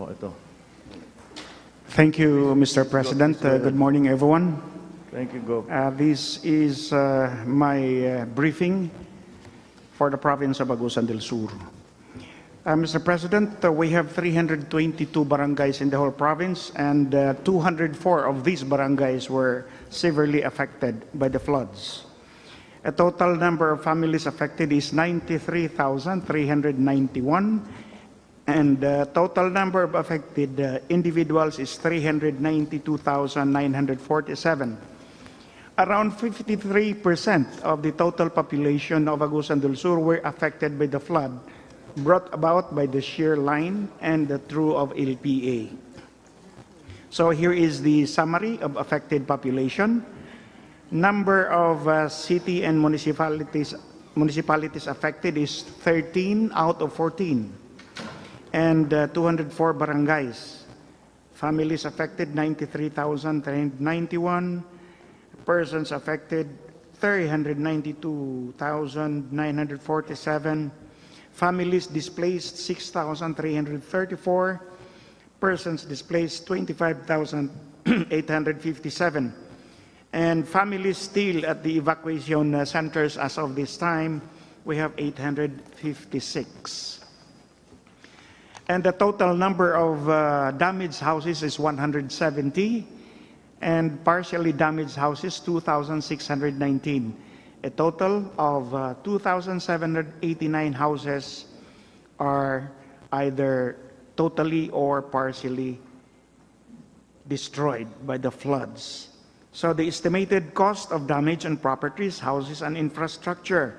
Oh, ito. Thank you, Mr. President. Good morning, everyone. Thank you, Go. This is my briefing for the province of Agusan del Sur. Mr. President, we have 322 barangays in the whole province, and 204 of these barangays were severely affected by the floods. A total number of families affected is 93,391, and the total number of affected individuals is 392,947. Around 53% of the total population of Agusan del Sur were affected by the flood brought about by the shear line and the through of LPA. So here is the summary of affected population. Number of city and municipalities affected is 13 out of 14, and 204 barangays. Families affected 93,391. Persons affected 392,947. Families displaced 6,334. Persons displaced 25,857. And families still at the evacuation centers as of this time, we have 856. And the total number of damaged houses is 170, and partially damaged houses 2,619. A total of 2,789 houses are either totally or partially destroyed by the floods. So the estimated cost of damage on properties, houses, and infrastructure.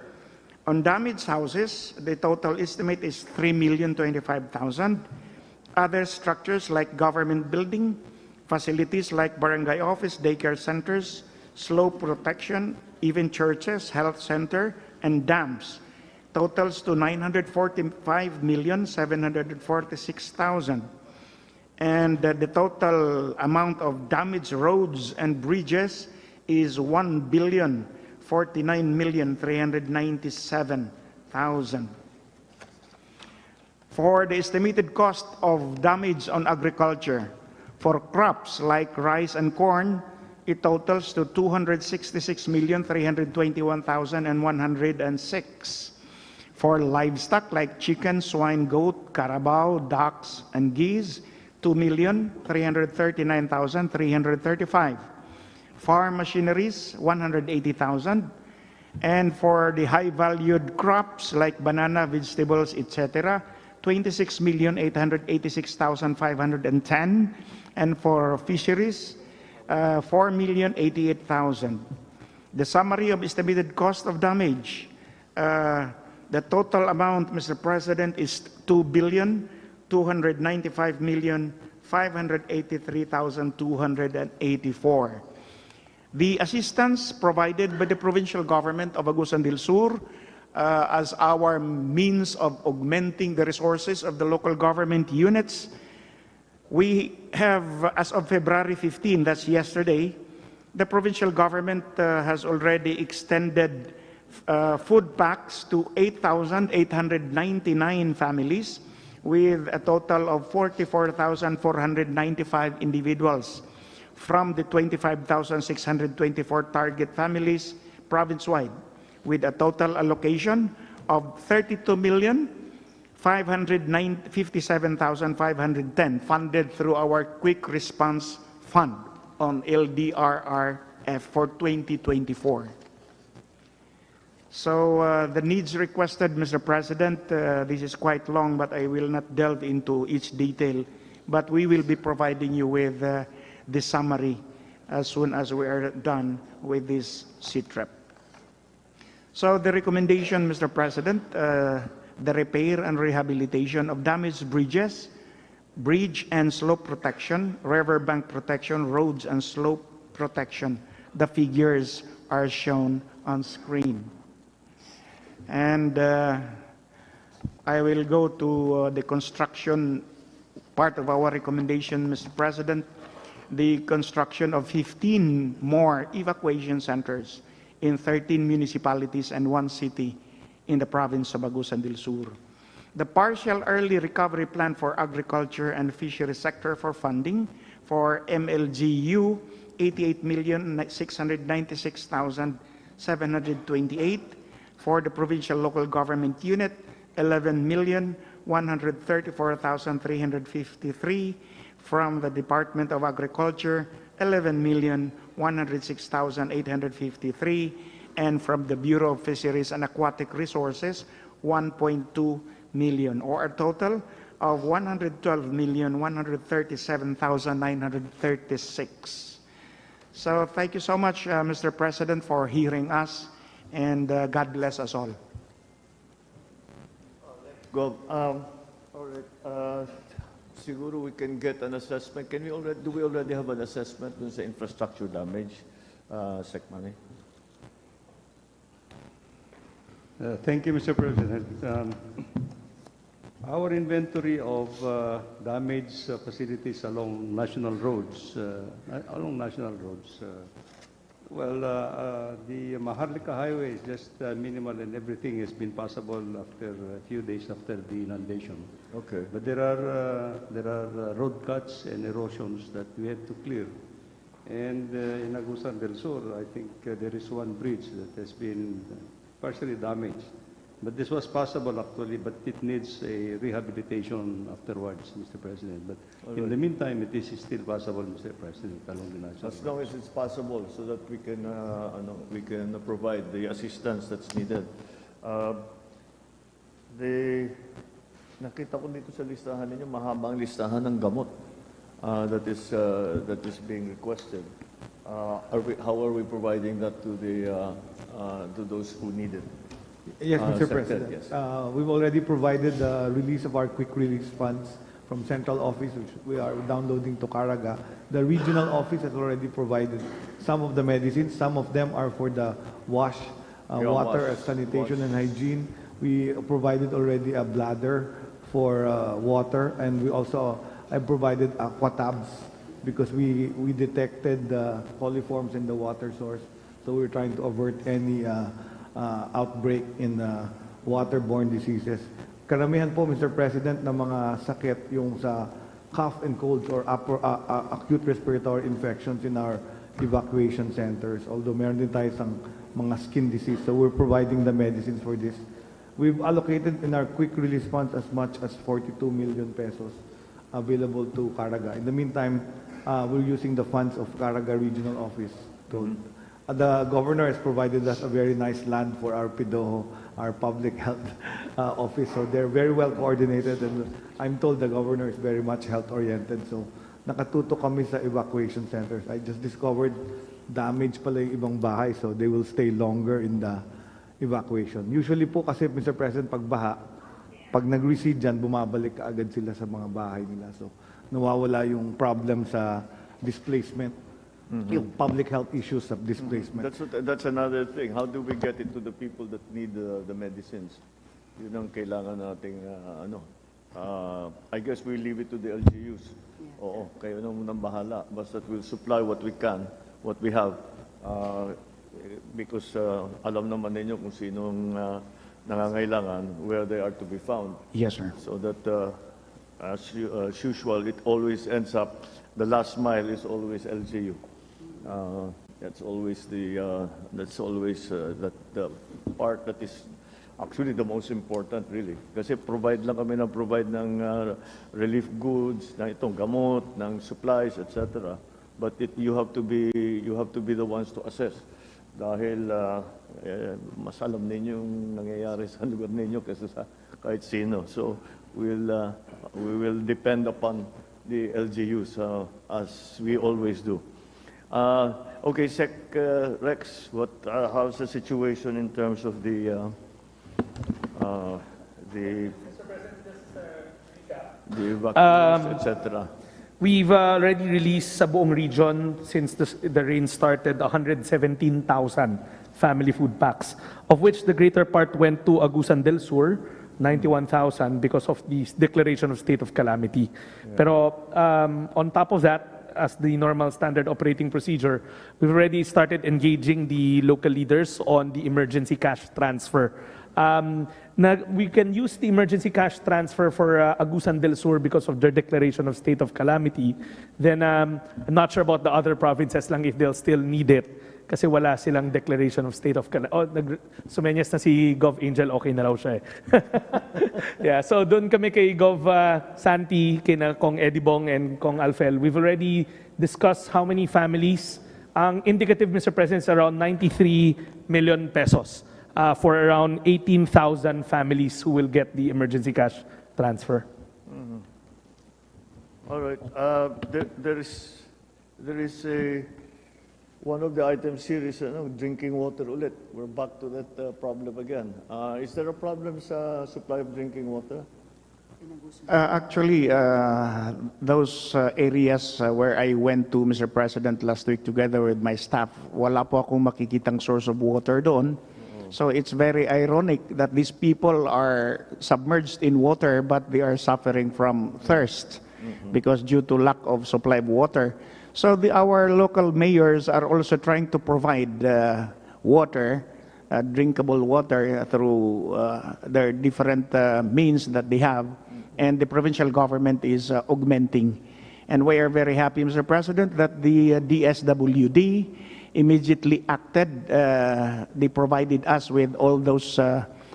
On damaged houses, the total estimate is $3,025,000. Other structures like government building, facilities like barangay office, daycare centers, slope protection, even churches, health center, and dams totals to $945,746,000. And the total amount of damaged roads and bridges is $1,049,397,000. For the estimated cost of damage on agriculture, for crops like rice and corn, it totals to $266,321,106. For livestock like chicken, swine, goat, carabao, ducks, and geese, $2,339,335. Farm machineries, $180,000. And for the high-valued crops like banana, vegetables, etc., $26,886,510. And for fisheries, $4,088,000. The summary of estimated cost of damage, the total amount, Mr. President, is $2,295,583,284. The assistance provided by the provincial government of Agusan del Sur as our means of augmenting the resources of the local government units, we have, as of February 15, that's yesterday, the provincial government has already extended food packs to 8,899 families with a total of 44,495 individuals from the 25,624 target families province-wide, with a total allocation of 32,557,510 funded through our Quick Response Fund on LDRRF for 2024. So the needs requested, Mr. President, this is quite long, but I will not delve into each detail, but we will be providing you with the summary as soon as we are done with this CTREP. So the recommendation, Mr. President, the repair and rehabilitation of damaged bridges, bridge and slope protection, riverbank protection, roads and slope protection. The figures are shown on screen. And I will go to the construction part of our recommendation, Mr. President, the construction of 15 more evacuation centers in 13 municipalities and 1 city in the province of Agusan del Sur. The partial early recovery plan for agriculture and fisheries sector for funding for MLGU, 88,696,728. For the provincial local government unit, 11,134,353. From the Department of Agriculture, 11,106,853. And from the Bureau of Fisheries and Aquatic Resources, 1.2 million, or a total of 112,137,936. So thank you so much, Mr. President, for hearing us, and God bless us all. Go. All right. Siguro we can get an assessment. Do we already have an assessment dun sa infrastructure damage, Sec. Manny? Thank you, Mr. President. Our inventory of damaged facilities along national roads, the Maharlika Highway is just minimal, and everything has been passable after a few days after the inundation. Okay. But there are road cuts and erosions that we have to clear. And in Agusan del Sur, I think there is one bridge that has been partially damaged. But this was possible actually, but it needs a rehabilitation afterwards, Mr. President. But in the meantime, it is still possible, Mr. President, along the national. As long as it's possible, so that we can provide the assistance that's needed. Nakita ko dito sa listahan ninyo, mahabang listahan ng gamot that is being requested. How are we providing that to those who need it? Yes, Mr. President. Yes. We've already provided the release of our quick release funds from central office, which we are downloading to Caraga. The regional office has already provided some of the medicines. Some of them are for the water, sanitation, and hygiene. We provided already a bladder for water, and we also have provided aquatabs because we detected the coliforms in the water source. So we're trying to avert any outbreak in waterborne diseases. Karamihan po, Mr. President, ng mga sakit yung sa cough and colds or acute respiratory infections in our evacuation centers. Although meron din tayo sa mga skin disease, so we're providing the medicines for this. We've allocated in our quick release funds as much as 42 million pesos available to Caraga. In the meantime, we're using the funds of Caraga Regional Office to the governor has provided us a very nice land for our PIDOHO, our public health office. So they're very well coordinated, and I'm told the governor is very much health-oriented. So nakatuto kami sa evacuation centers. I just discovered damage pala yung ibang bahay, so they will stay longer in the evacuation. Usually po kasi, Mr. President, pag baha, pag nag-recede dyan, bumabalik agad sila sa mga bahay nila. So nawawala yung problem sa displacement. Yung public health issues of displacement. That's another thing. How do we get it to the people that need the medicines? Yun ang kailangan nating I guess we leave it to the LGUs. Oo, kayo na munang bahala. Basta we'll supply what we can, what we have. Because alam naman ninyo kung sinong nangangailangan, where they are to be found. Yes, sir. So that as usual, it always ends up, the last mile is always LGU. That's always the part that is actually the most important, really. Kasi provide lang kami ng relief goods, ng itong gamot, ng supplies, etc. But you have to be the ones to assess. Dahil mas alam ninyo yung nangyayari sa lugar ninyo kaysa sa kahit sino. So we will depend upon the LGUs as we always do. Okay, Sec. Rex, how's the situation in terms of the evacuees, etc.? We've already released sa buong region since the rain started 117,000 family food packs, of which the greater part went to Agusan del Sur, 91,000 because of the declaration of state of calamity. Yeah. Pero on top of that, as the normal standard operating procedure, we've already started engaging the local leaders on the emergency cash transfer We can use the emergency cash transfer for Agusan del Sur because of their declaration of state of calamity. Then I'm not sure about the other provinces lang if they'll still need it kasi wala silang declaration of state of calamity. Sumenyas na si Gov Angel, okay na raw siya eh. Yeah, so doon kami kay Gov Santi, kina Kong Eddie Bong and Kong Alfel. We've already discussed how many families. Ang indicative, Mr. President, is around 93 million pesos. For around 18,000 families who will get the emergency cash transfer. All right. There is one of the items here is drinking water ulit. We're back to that problem again. Is there a problem sa supply of drinking water? Actually, those areas where I went to, Mr. President, last week together with my staff, wala po akong makikitang source of water doon. So it's very ironic that these people are submerged in water, but they are suffering from thirst because due to lack of supply of water. So our local mayors are also trying to provide water, drinkable water through their different means that they have, and the provincial government is augmenting. And we are very happy, Mr. President, that the DSWD immediately acted. They provided us with all those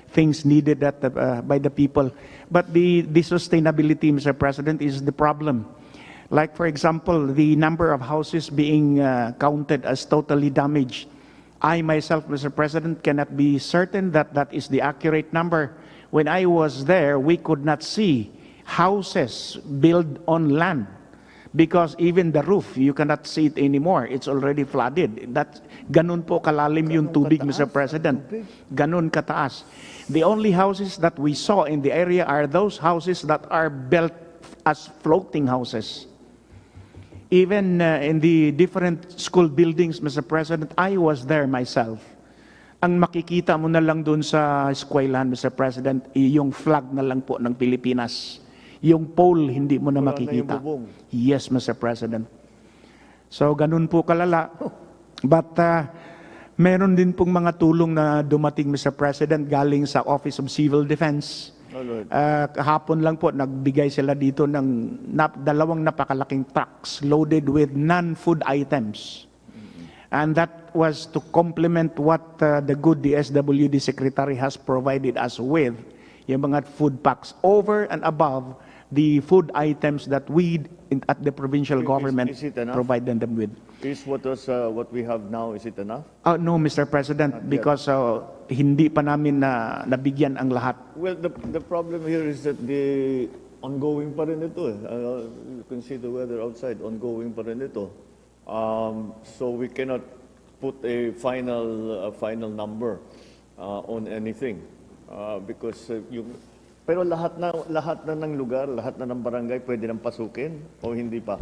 things needed by the people. But the sustainability, Mr. President, is the problem. Like, for example, the number of houses being counted as totally damaged. I myself, Mr. President, cannot be certain that that is the accurate number. When I was there, we could not see houses built on land. Because even the roof, you cannot see it anymore. It's already flooded. Ganun po kalalim yung tubig, Mr. President. Ganun kataas. The only houses that we saw in the area are those houses that are built as floating houses. Even in the different school buildings, Mr. President, I was there myself. Ang makikita mo na lang dun sa eskwelahan, Mr. President, yung flag na lang po ng Pilipinas. Yung pole, hindi mo na makikita. Yes, Mr. President. So, ganun po kalala. But, meron din pong mga tulong na dumating, Mr. President, galing sa Office of Civil Defense. Kahapon lang po, nagbigay sila dito ng dalawang napakalaking trucks loaded with non-food items. And that was to complement what the good DSWD Secretary has provided us with, yung mga food packs over and above the food items that we at the provincial government provide them with. Is what we have now, is it enough? No, Mr. President, because hindi pa namin nabigyan ang lahat. Well, the problem here is that the ongoing pa rin ito. You can see the weather outside, ongoing pa rin ito. So we cannot put a final number on anything because pero lahat na ng lugar, lahat na ng barangay pwede nang pasukin o hindi pa?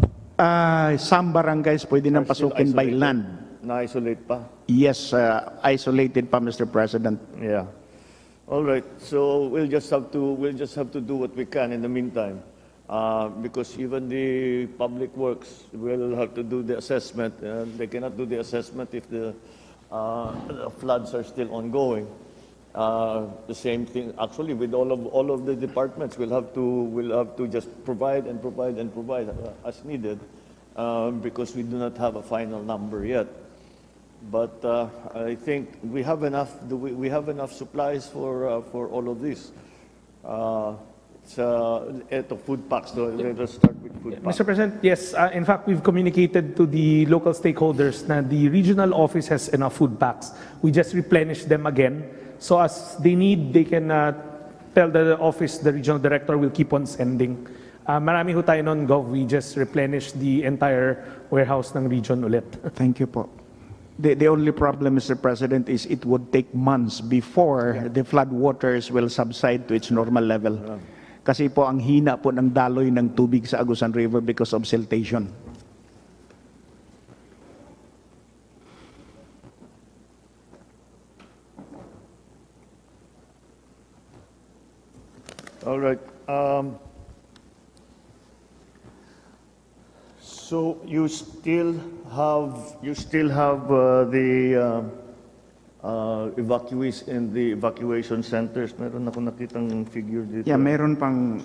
Some barangays pwede nang pasukin by land. Na-isolate pa? Yes, isolated pa, Mr. President. Yeah. All right. So we'll just have to do what we can in the meantime. Because even the public works will have to do the assessment. They cannot do the assessment if the floods are still ongoing. The same thing, actually, with all of the departments, we'll have to just provide as needed, because we do not have a final number yet. But I think we have enough. We have enough supplies for all of this. Food packs. Let us start with food packs. Mr. President, yes. In fact, we've communicated to the local stakeholders that the regional office has enough food packs. We just replenish them again. So as they need, they can tell the office, the regional director will keep on sending. Marami ho tayo nun, Gov. We just replenish the entire warehouse ng region ulit. Thank you po. The only problem, Mr. President, is it would take months before the flood waters will subside to its normal level. Kasi po ang hina po ng daloy ng tubig sa Agusan River because of siltation. All right. So you still have evacuees in the evacuation centers. Meron ako nakitang figure dito. Yeah, meron pang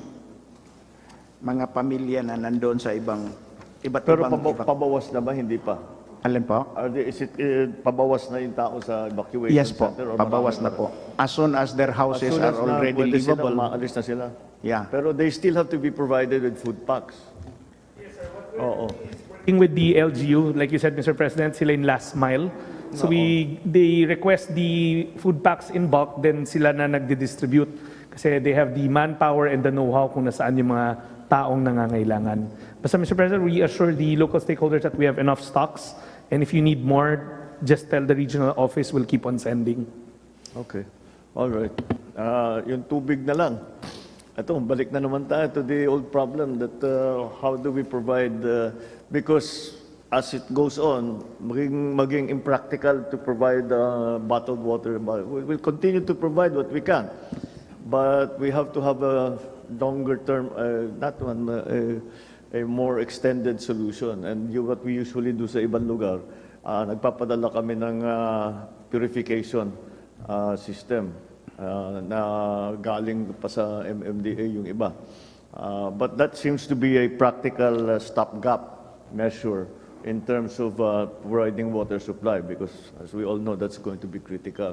mga pamilya na nandoon sa iba't Pero ibang pabawas na ba? Hindi pa. Alin po? Is it pabawas na yung tao sa evacuation Yes po, center? Or pabawas na marami po. As soon as their As houses soon are as na already pwede sila, livable. maalis na sila. Yeah. Pero they still have to be provided with food packs. Oo. Working with the LGU, like you said, Mr. President, sila yung last mile. So they request the food packs in bulk, then sila na nagdi-distribute kasi they have the manpower and the know-how kung nasaan yung mga taong nangangailangan. Basta, Mr. President, we assure the local stakeholders that we have enough stocks, and if you need more, just tell the regional office, we'll keep on sending. Okay. All right. Yung tubig na lang. Ito, balik na naman tayo to the old problem that how do we provide, because as it goes on, maging impractical to provide bottled water. We'll continue to provide what we can. But we have to have a longer term, a more extended solution. And what we usually do sa ibang lugar, nagpapadala kami ng purification system na galing pa sa MMDA yung iba. But that seems to be a practical stopgap measure in terms of providing water supply because as we all know, that's going to be critical.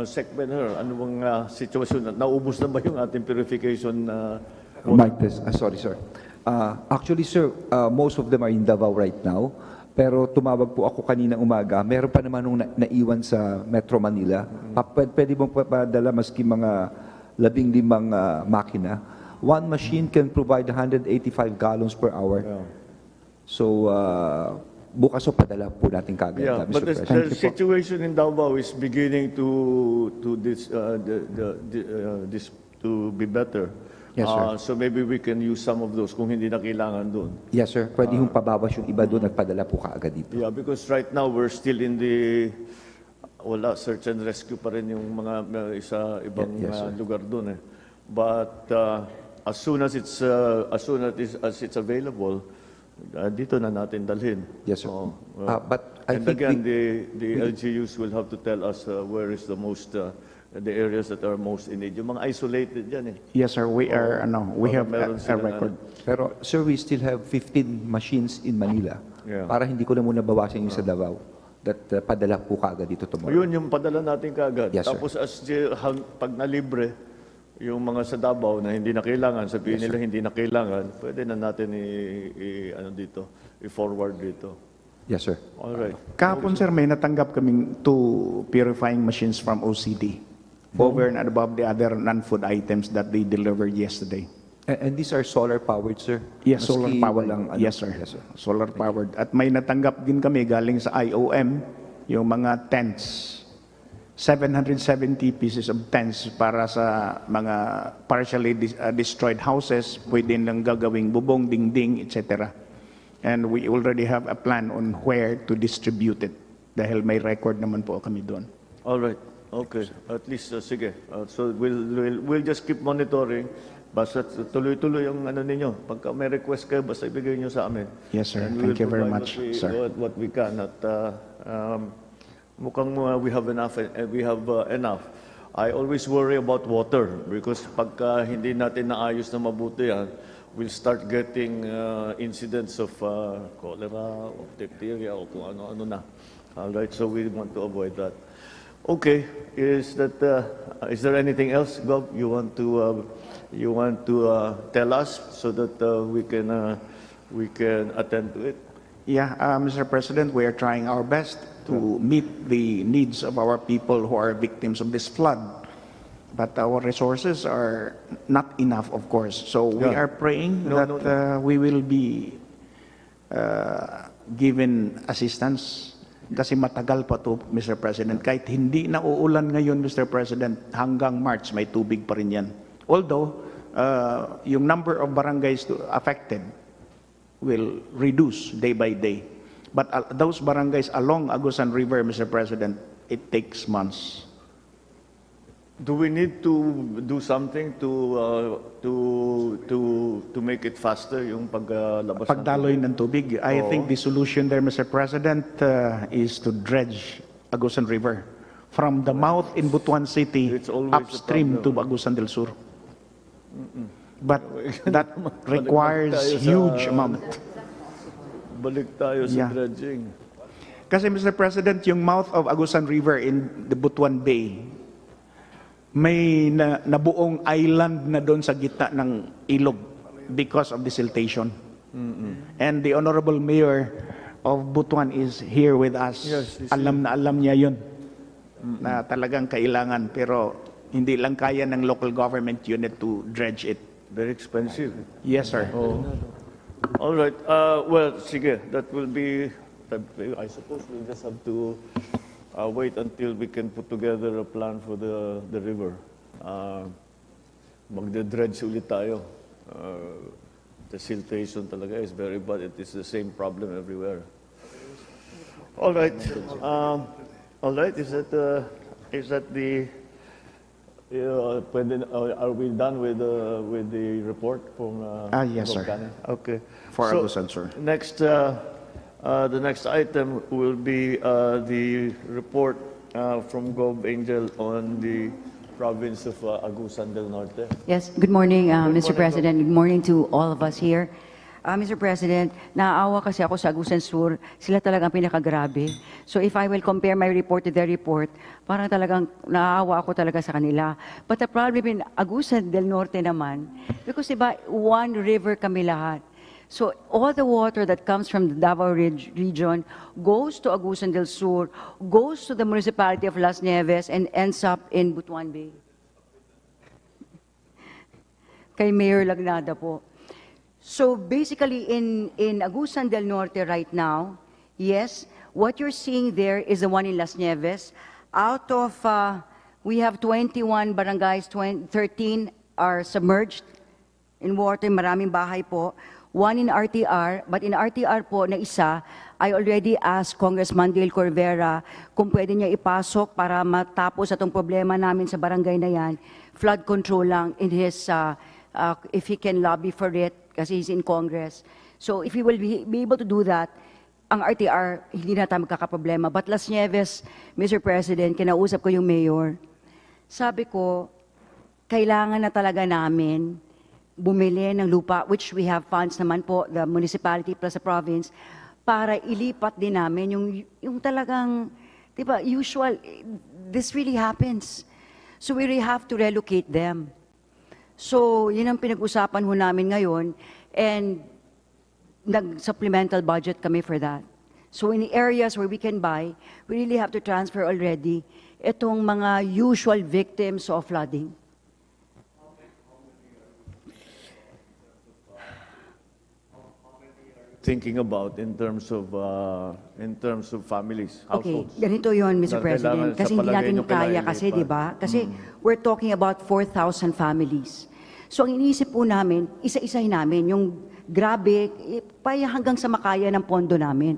Sec Benher, ano bang sitwasyon? Naubos na ba yung ating purification? Sorry, sir. Actually, sir, most of them are in Davao right now. Pero tumawag po ako kanina umaga. Meron pa naman nung naiwan sa Metro Manila. Pwede mong papadala maski mga 15 makina. One machine can provide 185 gallons per hour. Yeah. So, bukas o padala po natin kagad. Yeah, Mr. but the President. situation in Davao is beginning to be better. Yes, sir. So maybe we can use some of those kung hindi na kailangan doon. Yes, sir. Pwede yung pabawas yung iba doon at padala po kaagad dito. Yeah, because right now we're still in the search and rescue pa rin yung mga isa ibang Yes, sir. lugar doon eh. But as soon as it's available, dito na natin dalhin. Yes, sir. Oo. But I and think again, the LGUs will have to tell us where is the most the areas that are most in need. Yung mga isolated dyan eh. Yes, sir. We are, we have Meron a silang record. Pero, sir, we still have 15 machines in Manila. Yeah. Para hindi ko na muna bawasan yung sa Davao. That padala po kaagad dito tomorrow. Yun yung padala natin kaagad. Yes, sir. Tapos pag nalibre, yung mga sa Davao na hindi na kailangan, sabihin nila hindi na kailangan, pwede na natin i-forward dito. Yes, sir. All right. Kahapon, sir, may natanggap kaming 2 purifying machines from OCD. Over and above the other non-food items that they delivered yesterday. And these are solar-powered, sir? Yes, Maski solar-powered. walang Yes, sir. Yes, sir. Solar-powered. At may natanggap din kami galing sa IOM, yung mga tents. 770 pieces of tents para sa mga partially destroyed houses, pwede lang gagawing bubong, dingding, etc. And we already have a plan on where to distribute it. Dahil may record naman po kami doon. All right. Okay. At least, sige. So we'll just keep monitoring. Basta tuloy-tuloy yung ninyo. Pagka may request kayo, basta ibigay nyo sa amin. Yes, sir. And we Thank will you very provide much, sir. what we can. At mukhang we have enough. Enough. I always worry about water because pagka hindi natin naayos na mabuti yan, we'll start getting incidents of cholera, of diphtheria, o kung ano-ano na. All right, so we want to avoid that. Okay, is there anything else, Gob, you want to tell us so that we can attend to it? Yeah, Mr. President, we are trying our best to meet the needs of our people who are victims of this flood. But our resources are not enough, of course. So we Yeah. are praying No, that we will be given assistance. Kasi matagal pa to, Mr. President. Kahit hindi na uulan ngayon, Mr. President, hanggang March, may tubig pa rin yan. Although, yung number of barangays affected will reduce day by day. But those barangays along Agusan River, Mr. President, it takes months. Do we need to do something to make it faster yung paglabas? Pagdaloy ng tubig, I think the solution there, Mr. President, is to dredge Agusan River from the mouth in Butuan City It's always a upstream to problem. Agusan del Sur. But that requires tayo sa- huge amount. Balik tayo sa Yeah. dredging. Kasi Mr. President, yung mouth of Agusan River in the Butuan Bay, may nabuong island na doon sa gitna ng ilog because of the siltation. And the Honorable Mayor of Butuan is here with us. Yes, he's Alam na alam niya yun na talagang kailangan, pero hindi lang kaya ng local government unit to dredge it. Very expensive. Yes, sir. Oh. All right. Well, sige, that will be, I suppose we'll just have to wait until we can put together a plan for the river. Magde-dredge ulit tayo. The siltation talaga is very bad. It is the same problem everywhere. All right. All right. Is that the are we done with the report from Yes, sir. Volcano? Okay. For So, Agusan, sir. Next, the next item will be the report from Gov Angel on the province of Agusan del Norte. Yes, good morning, Mr. morning, President. Good morning to all of us here. Mr. President, naaawa kasi ako sa Agusan Sur. Sila talagang pinakagrabe. So if I will compare my report to their report, parang talagang naaawa ako talaga sa kanila. But the problem in Agusan del Norte naman, because diba, one river kami lahat. So all the water that comes from the Davao region goes to Agusan del Sur, goes to the municipality of Las Nieves, and ends up in Butuan Bay. Kay Mayor Lagnada po. So basically in Agusan del Norte right now, yes, what you're seeing there is the one in Las Nieves. Out of, we have 21 barangays, 13 are submerged in water, maraming bahay po. One in RTR, but in RTR po na isa, I already asked Congressman Dale Corvera kung pwede niya ipasok para matapos atong problema namin sa barangay na yan. Flood control lang in his, if he can lobby for it, kasi he's in Congress. So if he will be able to do that, ang RTR, hindi na tayo magkakaproblema. But Las Nieves, Mr. President, kinausap ko yung mayor. Sabi ko, kailangan na talaga namin bumili ng lupa, which we have funds naman po, the municipality plus the province, para ilipat din namin yung talagang, di ba, usual, this really happens. So we really have to relocate them. So, yun ang pinag-usapan ho namin ngayon, and nag-supplemental budget kami for that. So in the areas where we can buy, we really have to transfer already itong mga usual victims of flooding. Thinking about in terms of families, Okay, households. ganito yon, Mr. Na President. kailangan, Kasi sa hindi palagay natin nyo, kaya kailangan kasi, ilipat. di ba? Kasi we're talking about 4,000 families. So ang iniisip po namin, isa-isahin namin yung grabe, hanggang sa makaya ng pondo namin.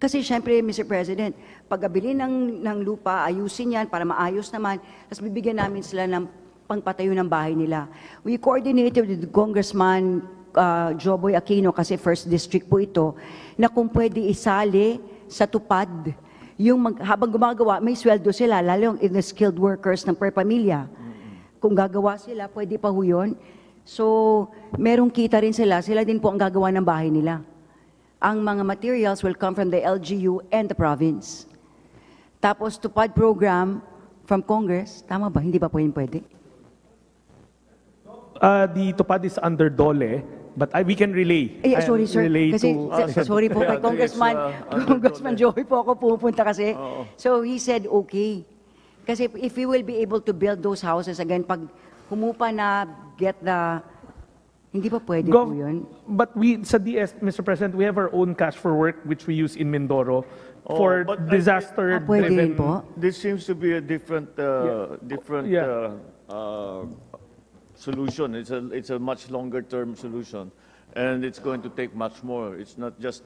Kasi syempre, Mr. President, pagabili ng lupa, ayusin yan para maayos naman, tapos bibigyan namin sila ng pangpatayo ng bahay nila. We coordinated with Congressman Joboy Aquino, kasi first district po ito, na kung pwede isali sa tupad, yung habang gumagawa, may sweldo sila, lalo yung the skilled workers ng per pamilya. Kung gagawa sila, pwede pa ho yun. So, merong kita rin sila din po ang gagawa ng bahay nila. Ang mga materials will come from the LGU and the province. Tapos, tupad program from Congress, tama ba? Hindi ba po yun pwede? The tupad is under DOLE, but we can relay. Sorry, sir. Relay Kasi, to, sorry po, Yeah, kay Congressman, Congressman Joey po ako pupunta kasi. So, he said, okay. Kasi if we will be able to build those houses again, pag humupa na, get the, hindi pa pwede po yun? But we, sa DS, Mr. President, we have our own cash for work, which we use in Mindoro for but disaster-driven. Pwede rin po? This seems to be a different Yeah. solution. It's a much longer term solution, and it's going to take much more. It's not just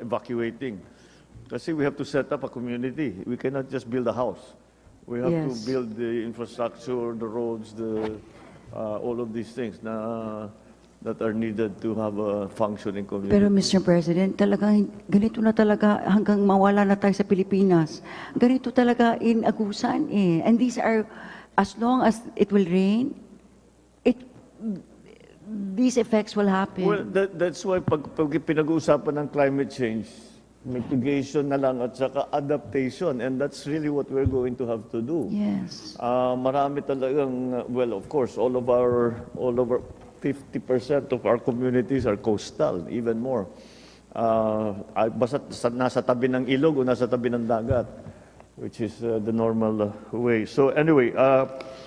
evacuating. Kasi we have to set up a community. We cannot just build a house. We have to Yes. build the infrastructure, the roads, all of these things. Na that are needed to have a functioning community. Pero Mr. President, talagang ganito na talaga hanggang mawala na tayo sa Pilipinas. Ganito talaga in Agusan eh. And these are, as long as it will rain, these effects will happen. Well, that's why pag pinag-uusapan ng climate change, mitigation na lang at saka adaptation, and that's really what we're going to have to do. Yes. Marami talagang, well, of course, all over 50% of our communities are coastal, even more. Basta nasa tabi ng ilog o nasa tabi ng dagat, which is the normal way. So anyway,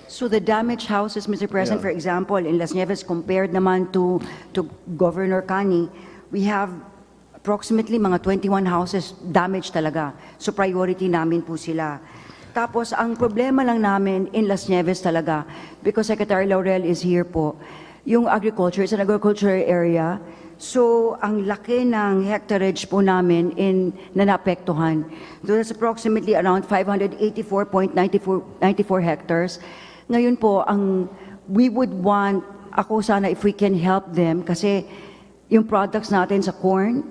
So the damaged houses, Mr. President, Yeah. for example, in Las Nieves, compared naman to Governor Kani, we have approximately mga 21 houses damaged talaga. So priority namin po sila. Tapos ang problema lang namin in Las Nieves talaga, because Secretary Laurel is here po, yung agriculture, it's an agricultural area. So ang laki ng hectareage po namin na naapektuhan. So that's approximately around 584.94 hectares. Ngayon po, we would want, ako sana if we can help them, kasi yung products natin sa corn,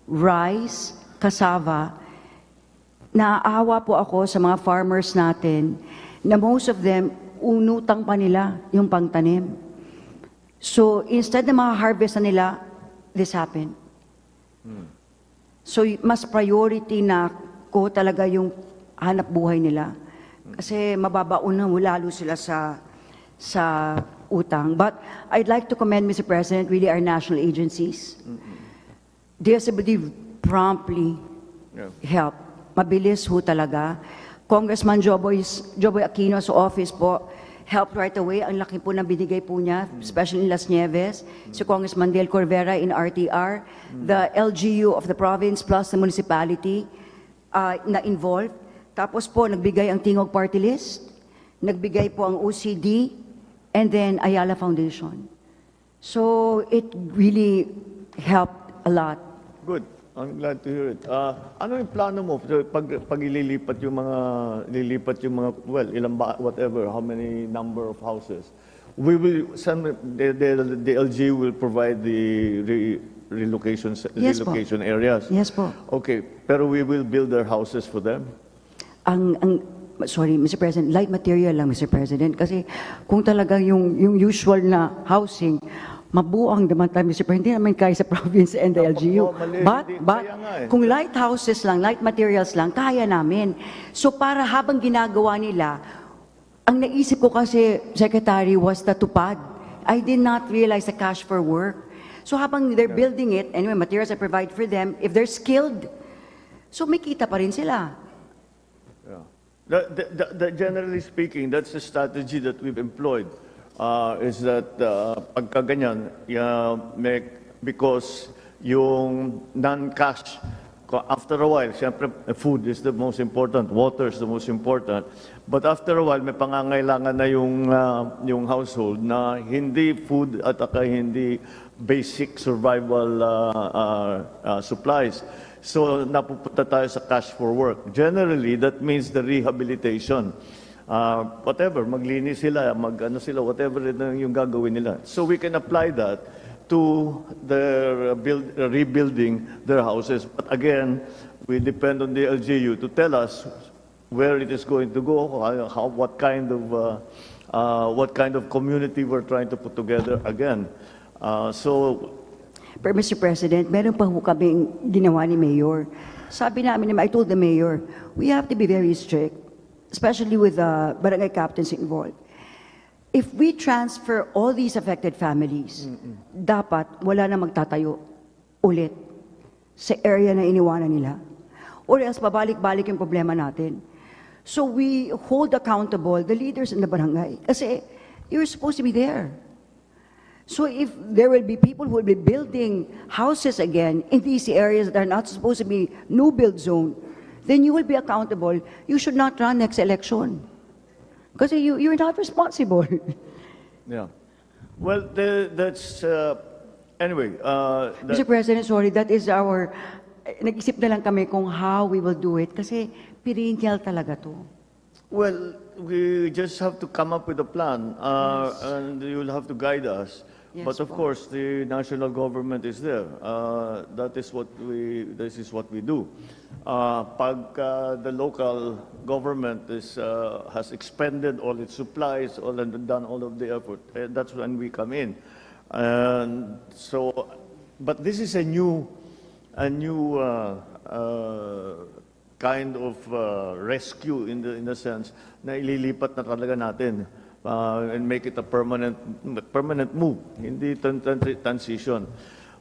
rice, cassava, naaawa po ako sa mga farmers natin na most of them, unutang pa nila yung pangtanim. So instead na maka-harvest na nila, this happened. So mas priority na ko talaga yung hanap buhay nila. Kasi mababaon na lalo sila sa utang. But I'd like to commend, Mr. President, really our national agencies. DSWD promptly help. Mabilis ho talaga. Congressman Joboy Aquino sa office po, helped right away. Ang laki po na binigay po niya, especially in Las Nieves. Si Congressman Del Corvera in RTR, the LGU of the province plus the municipality na involved. Tapos po, nagbigay ang Tingog Party List, nagbigay po ang OCD, and then Ayala Foundation. So it really helped a lot. good. I'm glad to hear it. Ano yung plano mo pag ililipat yung mga, well, ilang ba, whatever, how many number of houses? We will send the LG will provide the relocation Yes po. areas. Yes po. Okay, pero we will build their houses for them. Sorry, Mr. President, light material lang, Mr. President, kasi kung talaga yung usual na housing, mabuang naman tayo, Mr. President, hindi naman kaya sa province and the LGU. Mali, But, kaya nga eh. kung light houses lang, light materials lang, kaya namin. So para habang ginagawa nila, ang naisip ko kasi, Secretary, was the tupad. I did not realize the cash for work. So habang they're building it, anyway, materials I provide for them, if they're skilled, so may kita pa rin sila. Generally speaking, that's the strategy that we've employed. Is that pagka ganyan, because yung non-cash, after a while, siyempre, food is the most important, water is the most important, but after a while, may pangangailangan na yung household na hindi food at hindi basic survival supplies. So, napupunta tayo sa cash for work. Generally, that means the rehabilitation. Whatever, maglinis sila, whatever yung gagawin nila. So we can apply that to their rebuilding their houses. But again, we depend on the LGU to tell us where it is going to go, what kind of community we're trying to put together again. Pero Mr. President, meron pa ho kaming ginawa ni Mayor. Sabi namin, I told the Mayor, we have to be very strict, especially with the barangay captains involved. If we transfer all these affected families, dapat wala na magtatayo ulit sa area na iniwanan nila. Or else, babalik-balik yung problema natin. So we hold accountable the leaders in the barangay. Kasi you're supposed to be there. So if there will be people who will be building houses again in these areas that are not supposed to be new build zone, then you will be accountable. You should not run next election. Because you're not responsible. Yeah. Well, that's, anyway. Mr. President, sorry, that is our, nag-isip na lang kami kung how we will do it. Kasi perennial talaga to. Well, we just have to come up with a plan, and you'll have to guide us. Yes But of po. course, the national government is there. This is what we do. Pag the local government has expended all its supplies, and done all of the effort, that's when we come in. And so, but this is a new kind of rescue in the sense na ililipat na talaga natin and make it a permanent move, hindi transition.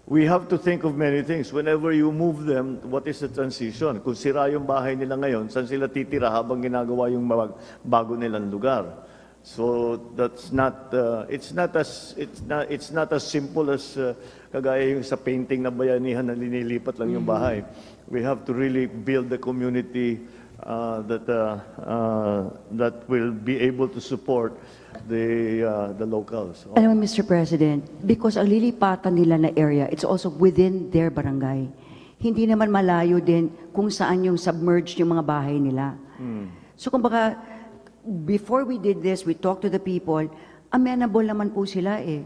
We have to think of many things. Whenever you move them, what is the transition? Kung sira yung bahay nila ngayon, saan sila titira habang ginagawa yung bago nilang lugar? So that's not it's not as simple as kagaya yung sa painting na bayanihan na linilipat lang yung bahay. We have to really build the community that will be able to support the locals. Alam mo, Mr. President, because ang lilipatan nila na area, it's also within their barangay. Hindi naman malayo din kung saan yung submerged yung mga bahay nila. So kumbaga, before we did this, we talked to the people, amenable naman po sila eh.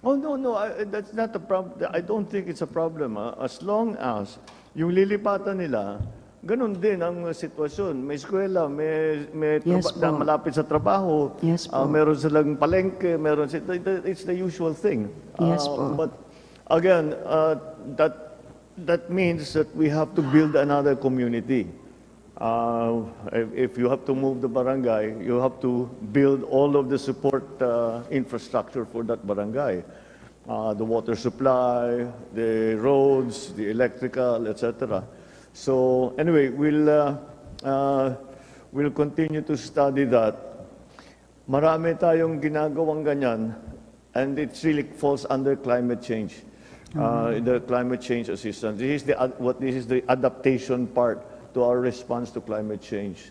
Oh, no, that's not a problem. I don't think it's a problem. As long as yung lilipatan nila, ganun din ang sitwasyon. May eskwela, may Yes po. malapit sa trabaho, Yes po. meron silang palengke, it's the usual thing. Yes po. But again, that means that we have to build another community. If you have to move the barangay, you have to build all of the support infrastructure for that barangay. The water supply, the roads, the electrical, etc. So anyway, we'll continue to study that. Marami tayong ginagawang ganyan, and it really falls under climate change. The climate change assistance. This is the adaptation part to our response to climate change.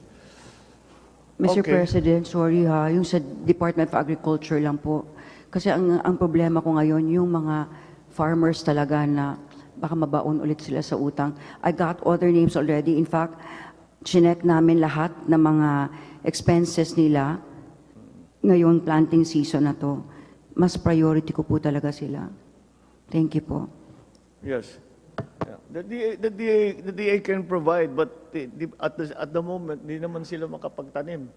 Mr. Okay. President, sorry ha, yung sa Department of Agriculture lang po. Kasi ang problema ko ngayon, yung mga farmers talaga na baka mabaon ulit sila sa utang. I got other names already. In fact, chinek namin lahat ng mga expenses nila ngayong planting season na to. Mas priority ko po talaga sila. Thank you po. Yes. Yeah. The DA can provide, but at the moment, hindi naman sila makapagtanim.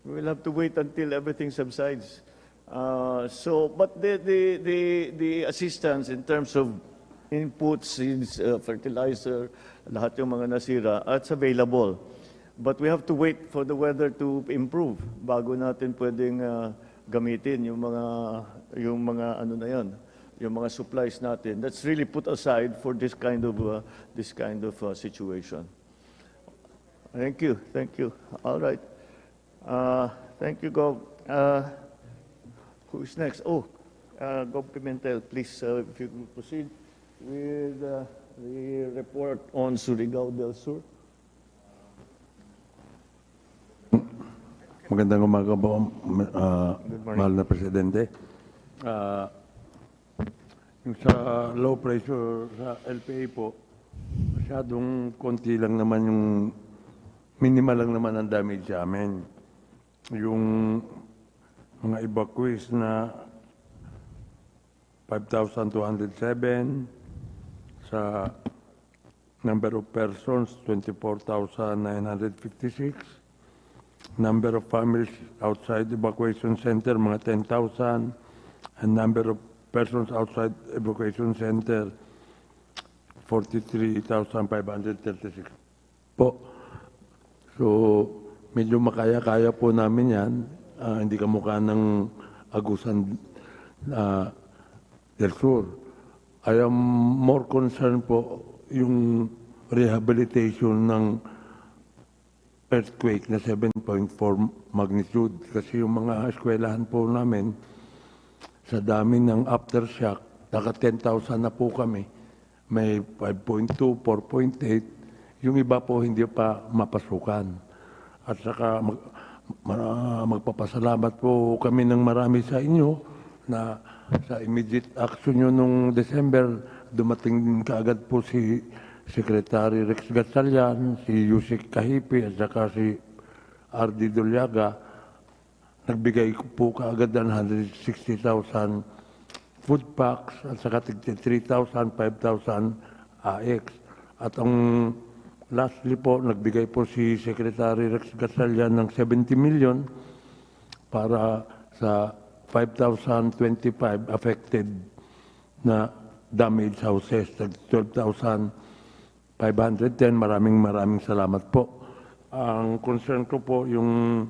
We will have to wait until everything subsides. But the assistance in terms of inputs, seeds, fertilizer, lahat yung mga nasira, it's available. But we have to wait for the weather to improve bago natin pwedeng gamitin yung mga ano na yan, yung mga supplies natin. That's really put aside for this kind of situation. Thank you. All right. Thank you, Gov. Who's next? Oh, Gov Pimentel, please, if you could proceed with the report on Surigao del Sur. Magandang umaga po, mahal na Presidente. Yung sa low pressure sa LPA po, masyadong konti lang naman yung minimal lang naman ang damage sa amin. Yung mga evacuees na 5,207 sa number of persons 24,956, number of families outside evacuation center mga 10,000, and number of persons outside evacuation center 43,536 po. So medyo makaya-kaya po namin yan. Hindi kamukha ng Agusan del Sur. I am more concerned po yung rehabilitation ng earthquake na 7.4 magnitude. Kasi yung mga eskwelahan po namin, sa dami ng aftershock, naka 10,000 na po kami. May 5.2, 4.8. Yung iba po hindi pa mapasukan. At saka magpapasalamat po kami ng marami sa inyo na sa immediate action nyo nung December, dumating kaagad po si Secretary Rex Gatchalian, si Yusek Kahipi, at saka si R.D. Doliaga. Nagbigay po kaagad ng 160,000 food packs at saka 3,000, 5,000 AX. At ang lastly po, nagbigay po si Secretary Rex Gatchalian ng 70 million para sa 5,025 affected na damaged houses. 12,510. Maraming salamat po. Ang concern ko po yung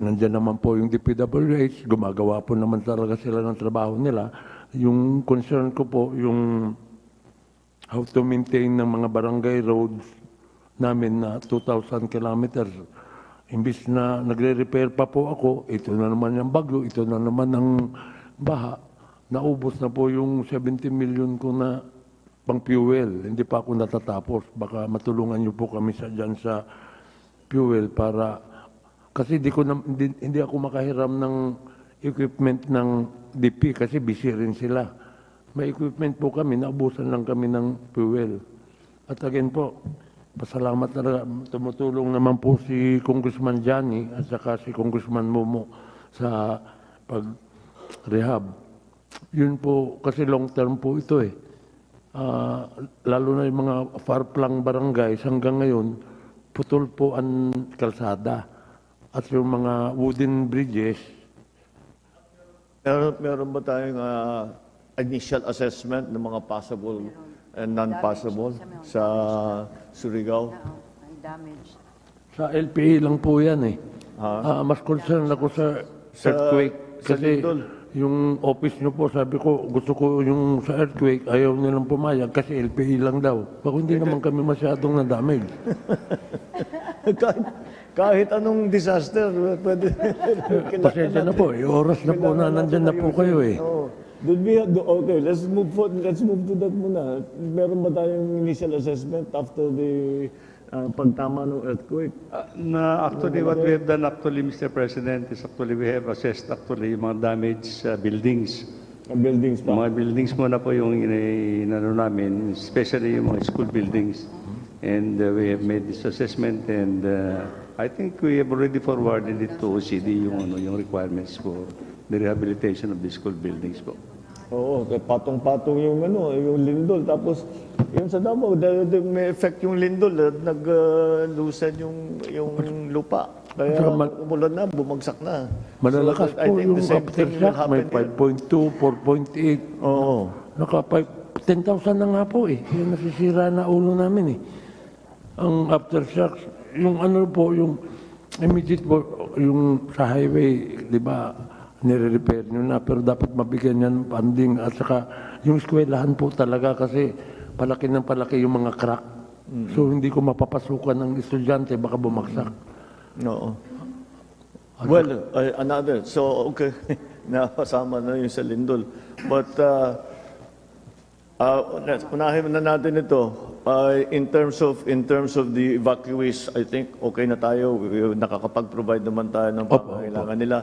nandiyan naman po yung DPWH, gumagawa po naman talaga sila ng trabaho nila. Yung concern ko po yung how to maintain ng mga barangay roads namin na 2,000 kilometers. Imbis na nagre-repair pa po ako, ito na naman yung bagyo, ito na naman ang baha. Naubos na po yung 70 million ko na pang fuel. Hindi pa ako natatapos. Baka matulungan niyo po kami dyan sa fuel para... Kasi hindi ako makahiram ng equipment ng DP kasi busy rin sila. May equipment po kami, naubusan lang kami ng fuel. At again po, pasalamat na tumutulong naman po si Congressman Johnny at saka si Congressman Momo sa pag-rehab. Yun po, kasi long term po ito eh. Lalo na yung mga far-flung barangays hanggang ngayon, putol po ang kalsada. At yung mga wooden bridges. Meron ba tayong initial assessment ng mga possible and non-possible sa Surigao? Damage. Sa LPA lang po yan eh. Mas concerned ako sa earthquake. Kasi yung office nyo po, sabi ko, gusto ko yung sa earthquake, ayaw nilang pumayag kasi LPA lang daw. Baka hindi naman kami masyadong na-damage. Kahit anong disaster, pwede. Pasensya na po, oras na po na nandyan na po kayo eh. Okay, let's move to that muna. Meron ba tayong initial assessment after the pagtama ng earthquake? Actually, what we have done actually, Mr. President, is actually we have assessed actually yung mga damaged buildings. Buildings pa? Mga buildings muna po yung inano namin, especially yung mga school buildings. And we have made this assessment and I think we have already forwarded it to OCD yung requirements for the rehabilitation of the school buildings po. Oo, patong-patong yung yung lindol. Tapos yung sa Davao, may effect yung lindol, nag-loosen yung lupa. Kaya umulan na, bumagsak na. Malalakas I po think yung the same thing will aftershock, may happen 5.2, 4.8. Oo. Naka 10,000 na nga po eh. Yung nasisira na ulo namin eh. Ang aftershocks, yung ano po, yung immediate po, yung sa highway, di ba, nire-repair nyo na, pero dapat mabigyan yan ng funding. At saka, yung eskwelahan po talaga kasi palaki ng palaki yung mga crack. So, hindi ko mapapasukan ng estudyante, baka bumagsak. No. Well, another. So, okay. Nakasama na yung sa lindol. But, unahin na natin ito. In terms of the evacuees, I think okay na tayo. Nakakapag-provide naman tayo ng pangangailangan nila.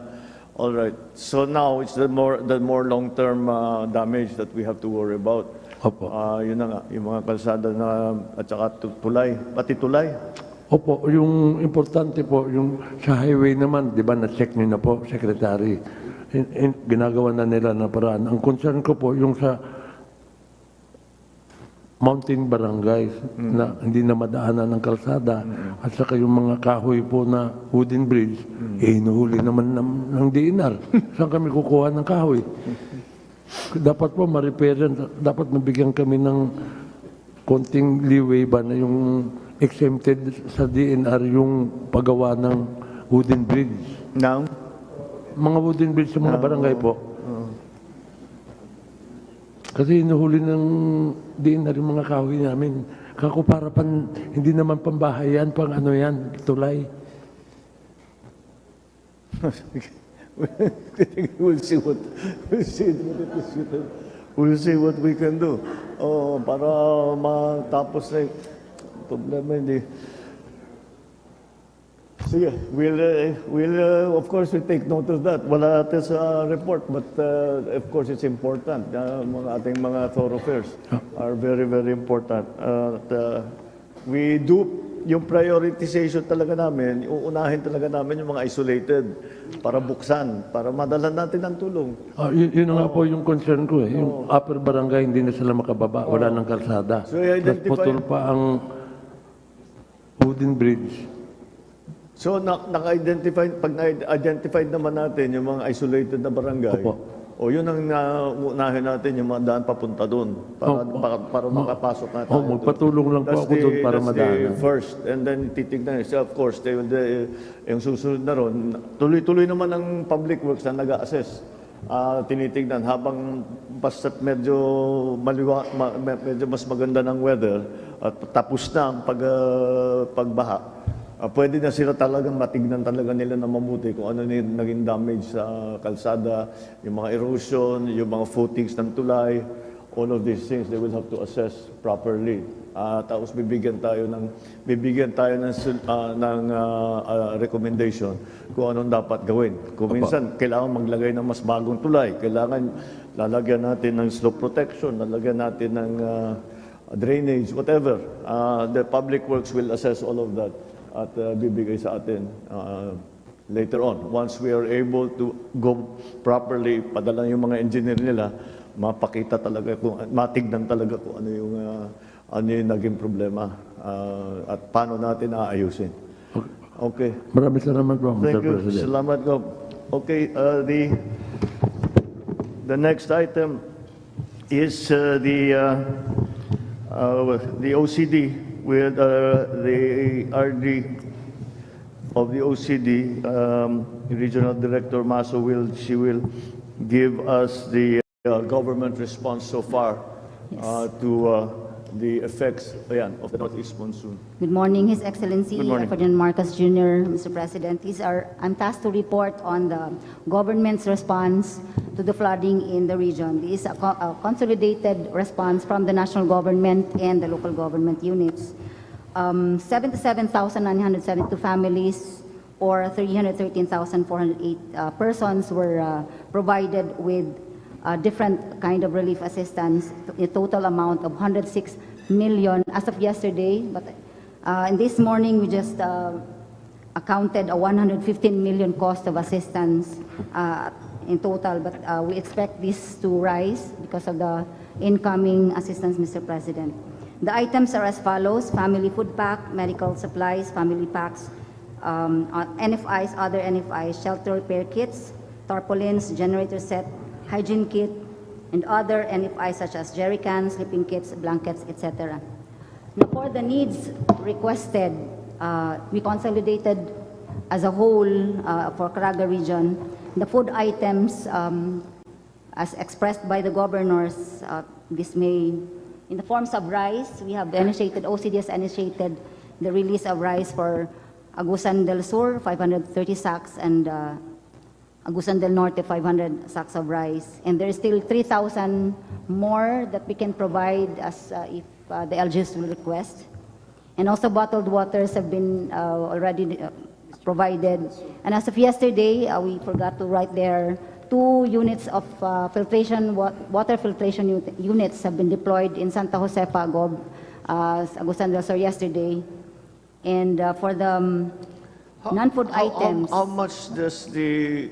All right. So now it's the more long-term damage that we have to worry about. Opo. Yun na nga, yung mga kalsada na at saka tulay, pati tulay. Opo, yung importante po, yung sa highway naman, di ba, na-check nyo na po, Secretary. Ginagawa na nila na paraan. Ang concern ko po, yung sa mountain barangays na hindi na madaanan ng kalsada at saka yung mga kahoy po na wooden bridge, inuhuli naman ng DNR. Saan kami kukuha ng kahoy? Dapat po ma-repair yan. Dapat mabigyan kami ng konting leeway ba na yung exempted sa DNR yung paggawa ng wooden bridge. Now? Mga wooden bridge sa mga barangay po. Kasi inuhuli ng DNR yung mga kahoy namin. Kako para hindi naman pambahay yan, pang ano yan, tulay. We'll see what we can do. Para matapos na yung problema, hindi. Sige, we'll of course we take note of that. Wala natin sa report, but of course it's important. Ating mga thoroughfares are very, very important. We do yung prioritization talaga namin, uunahin talaga namin yung mga isolated para buksan, para madalan natin ang tulong. Yun nga po yung concern ko eh. Yung upper barangay, hindi na sila makababa. Wala nang kalsada. So, Tapos i-identify- putol pa ang wooden bridge. So, pag na-identified naman natin yung mga isolated na barangay, Opo. o yun ang uunahin natin, yung mga daan papunta doon, para makapasok na tayo. Magpatulong lang po ako doon para That's madaanan. the first, and then titignan. So of course, yung susunod na ron, tuloy-tuloy naman ang public works na nag-a-assess. Tinitignan habang basta medyo medyo mas maganda ng weather at tapos na ang pagbaha. Pwede na sila talagang matignan talaga nila na mabuti kung ano yung naging damage sa kalsada, yung mga erosion, yung mga footings ng tulay, all of these things they will have to assess properly. Tapos bibigyan tayo ng recommendation kung anong dapat gawin. Kung minsan kailangan maglagay ng mas bagong tulay, kailangan lalagyan natin ng slope protection, lalagyan natin ng drainage, whatever. The public works will assess all of that at bibigay sa atin later on. Once we are able to go properly, padala yung mga engineer nila, mapakita talaga, matignan talaga kung ano yung naging problema at paano natin aayusin. Okay. Maraming salamat po, Mr. Thank you. President. Salamat ko. Okay, the next item is the OCD with the RD of the OCD, Regional Director Maso she will give us the government response so far to the effects of the Northeast monsoon. Good morning, His Excellency Good morning. Ferdinand Marcos Jr., Mr. President. I'm tasked to report on the government's response to the flooding in the region. This is a consolidated response from the national government and the local government units. 77,972 families or 313,408 persons were provided with different kind of relief assistance, a total amount of 106 million as of yesterday. But in this morning, we just accounted a 115 million cost of assistance in total. But we expect this to rise because of the incoming assistance, Mr. President. The items are as follows: family food pack, medical supplies, family packs, NFIs, other NFIs, shelter repair kits, tarpaulins, generator set, hygiene kit, and other NFIs such as jerry cans, sleeping kits, blankets, etc. Now, for the needs requested, we consolidated as a whole for Caraga region, the food items as expressed by the governors this May. In the forms of rice, we have initiated, OCD has initiated the release of rice for Agusan del Sur, 530 sacks, and Agusan del Norte, 500 sacks of rice. And there is still 3,000 more that we can provide as if the LGUs will request. And also bottled waters have been already provided. And as of yesterday, we forgot to write there, 2 units of water filtration units have been deployed in Santa Josefa, Agusan del Sur yesterday. And for the non-food items. How much is the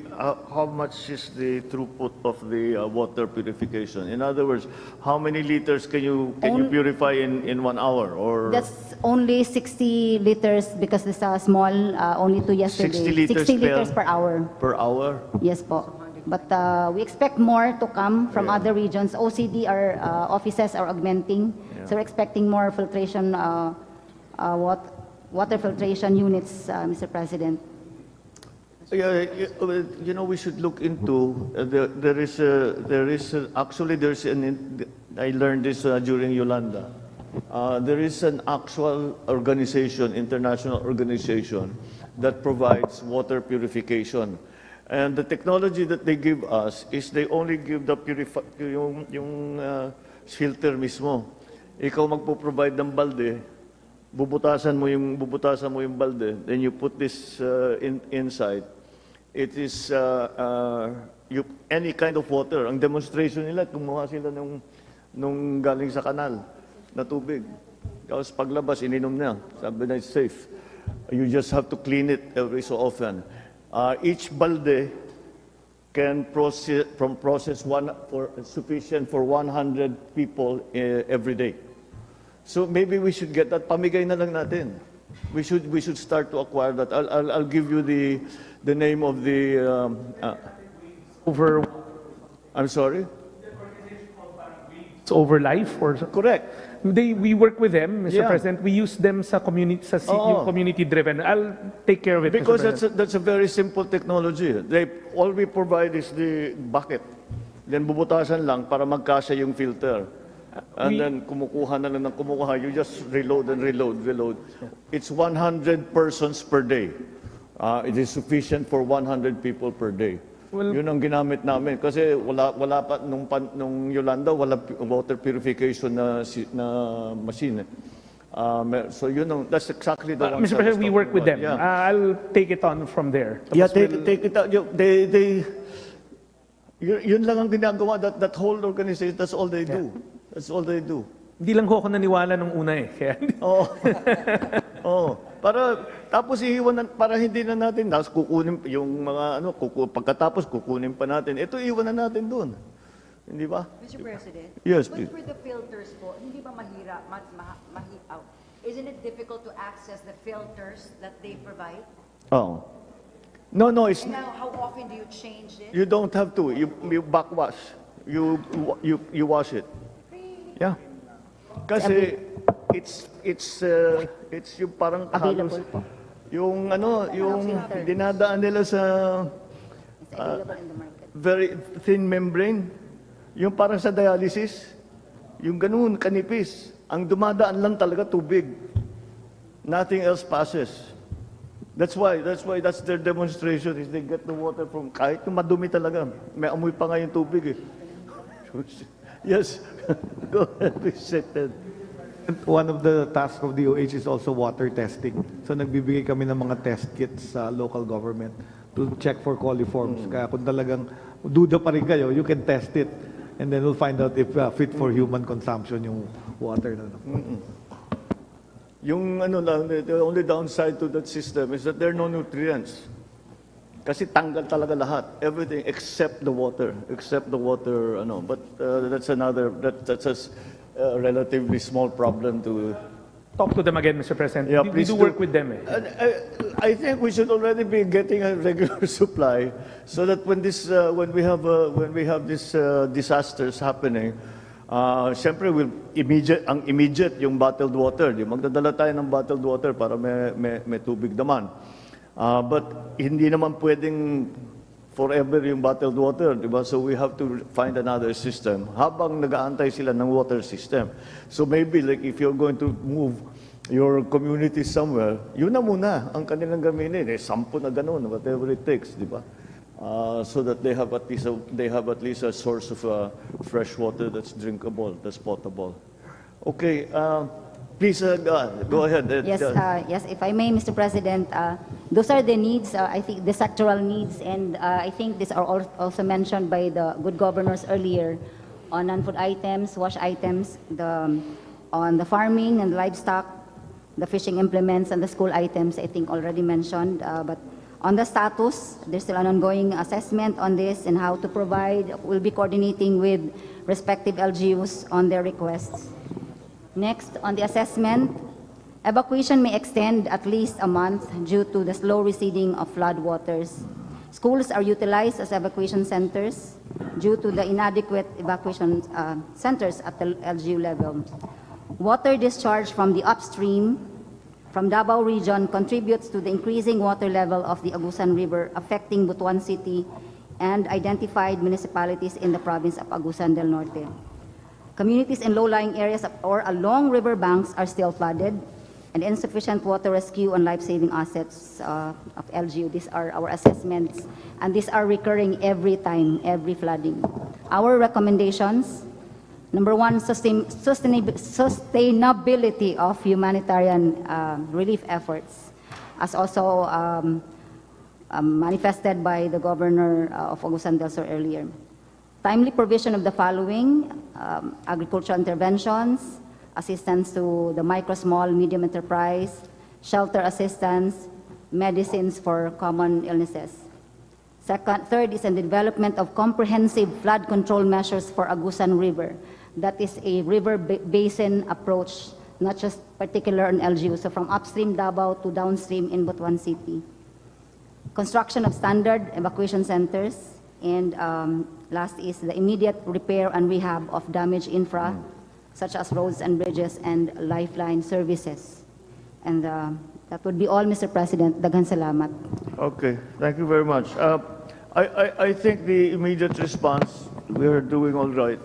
throughput of the water purification? In other words, how many liters can you purify in 1 hour? Or That's only 60 liters because this is small, only 2 yesterday. 60 liters per hour. per hour? Yes po. But we expect more to come from other regions. OCD, our offices are augmenting. So we're expecting more filtration, water filtration units, Mr. President. Yeah, we should look into, I learned this during Yolanda. There is an actual organization, international organization, that provides water purification. And the technology that they give us is they only give the yung filter mismo. Ikaw magpo-provide ng balde, bubutasan mo yung balde, then you put this inside. It is any kind of water. Ang demonstration nila, kumuha sila nung galing sa kanal na tubig. Tapos paglabas, ininom niya. Sabi na, it's safe. You just have to clean it every so often. Each balde can process sufficient for 100 people every day. So maybe we should get that. Pamigay na lang natin. We should start to acquire that. I'll give you the name of the Over, I'm sorry. it's over life or Correct. we work with them, Mr. Yeah. President. We use them sa community Oo. yung community driven. I'll take care of it, Because Mr. President. that's a very simple technology. All we provide is the bucket. Then bubutasan lang para magkasya yung filter. And then kumukuha na lang ng kumukuha. You just reload and reload. It's 100 persons per day. It is sufficient for 100 people per day. Well, Yun ang ginamit namin. Kasi wala pa, nung Yolanda, wala water purification na machine. So that's exactly the one. Mr. President, we work with them. Yeah. I'll take it on from there. Yeah, Tapos take it out. Yun lang ang ginagawa, that whole organization, that's all they do. That's all they do. Hindi lang ho ako naniwala nung una eh. Kaya, Oo. Oo. Tapos iiwan para hindi na natin, tapos kukunin yung mga pagkatapos kukunin pa natin. Ito iiwan na natin doon. Hindi ba? Mr. President? Yes, but please. for the filters po, hindi ba mahirap, isn't it difficult to access the filters that they provide? Oh. No, it's And now, how often do you change it? you don't have to. You backwash. You wash it. Yeah. Kasi it's yung parang Available po. yung dinadaan nila sa It's available in the market. very thin membrane, yung parang sa dialysis, yung ganun kanipis. Ang dumadaan lang talaga tubig. Nothing else passes. That's their demonstration is they get the water from kahit yung madumi talaga. May amoy pa nga yung tubig eh. Yes. Go ahead, please sit there. One of the tasks of DOH is also water testing. So nagbibigay kami ng mga test kits sa local government to check for coliforms. Kaya kung talagang duda pa rin kayo, you can test it. And then we'll find out if fit for human consumption yung water. Yung the only downside to that system is that there are no nutrients. Kasi tanggal talaga lahat, everything except the water, but that's a relatively small problem to talk to them again, Mr. President. Yeah, we please do do. work with them eh. I think we should already be getting a regular supply so that when we have these disasters happening, siyempre immediate yung bottled water. Magdadala tayo ng bottled water para may tubig naman. But hindi naman pwedeng forever yung bottled water, di ba? So we have to find another system habang nag-aantay sila ng water system. So maybe like if you're going to move your community somewhere, yun na muna ang kanilang gamitin. 10 na ganun, whatever it takes, di ba? So that they have at least a source of fresh water that's drinkable, that's potable. Okay, please go ahead. Yes, if I may, Mr. President, those are the needs, I think the sectoral needs, and I think these are also mentioned by the good governors earlier on non-food items, wash items, on the farming and livestock, the fishing implements, and the school items, I think already mentioned. But on the status, there's still an ongoing assessment on this and how to provide. We'll be coordinating with respective LGUs on their requests. Next, on the assessment, evacuation may extend at least a month due to the slow receding of flood waters. Schools are utilized as evacuation centers due to the inadequate evacuation centers at the LGU level. Water discharge from the upstream from Davao region contributes to the increasing water level of the Agusan River, affecting Butuan City and identified municipalities in the province of Agusan del Norte. Communities in low-lying areas or along river banks are still flooded, and insufficient water rescue and life-saving assets of LGU. These are our assessments, and these are recurring every time, every flooding. Our recommendations, number one, sustainability of humanitarian relief efforts, as also manifested by the Governor of Agusan del Sur earlier. Timely provision of the following: agricultural interventions, assistance to the micro, small, medium enterprise, shelter assistance, medicines for common illnesses. Third is the development of comprehensive flood control measures for Agusan River. That is a river basin approach, not just particular on LGU, so from upstream Davao to downstream in Butuan City. Construction of standard evacuation centers, and last is the immediate repair and rehab of damaged infra, such as roads and bridges and lifeline services. And that would be all, Mr. President. Daghan salamat. Okay, thank you very much. I think the immediate response, we are doing all right.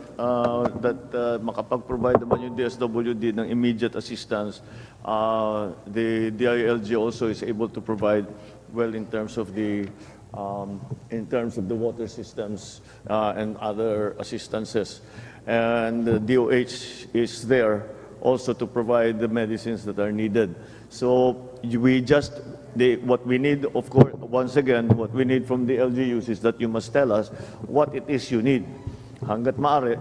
That makapag-provide naman yung DSWD ng immediate assistance. The DILG also is able to provide well in terms of the water systems and other assistances. And the DOH is there also to provide the medicines that are needed. So what we need, of course, once again, what we need from the LGUs is that you must tell us what it is you need. Hanggat maaari,